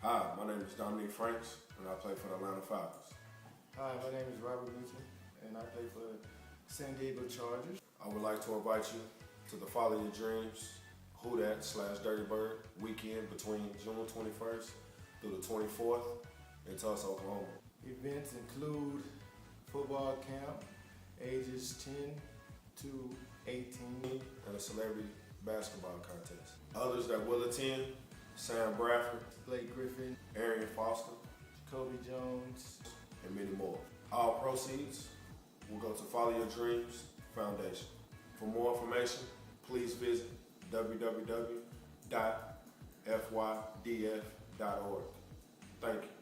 Hi, my name is Dominique Franks, and I play for the Atlanta Falcons. Hi, my name is Robert Meachem, and I play for San Diego Chargers. I would like to invite you to the Follow Your Dreams Who Dat/Dirty Bird weekend between June 21st through the 24th in Tulsa, Oklahoma. Events include football camp, ages 10 to 18, and a celebrity basketball contest. Others that will attend: Sam Bradford, Blake Griffin, Arian Foster, Kobe Jones, and many more. All proceeds will go to Follow Your Dreams Foundation. For more information, please visit www.fydf.org. Thank you.